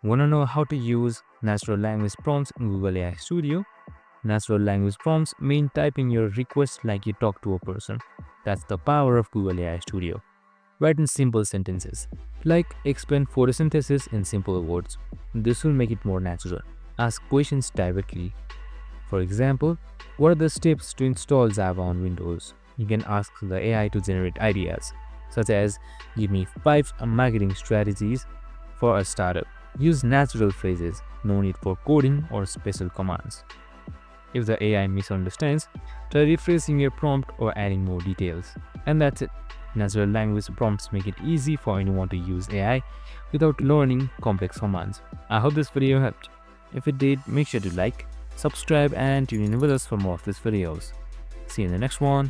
Want to know how to use natural language prompts in Google AI Studio? Natural language prompts mean typing your request like you talk to a person. That's the power of Google AI Studio. Write in simple sentences, like explain photosynthesis in simple words. This will make it more natural. Ask questions directly. For example, what are the steps to install Java on Windows? You can ask the AI to generate ideas, such as give me 5 marketing strategies for a startup. Use natural phrases, no need for coding or special commands. If the AI misunderstands, try rephrasing your prompt or adding more details. And that's it. Natural language prompts make it easy for anyone to use AI without learning complex commands. I hope this video helped. If it did, make sure to like, subscribe and tune in with us for more of these videos. See you in the next one.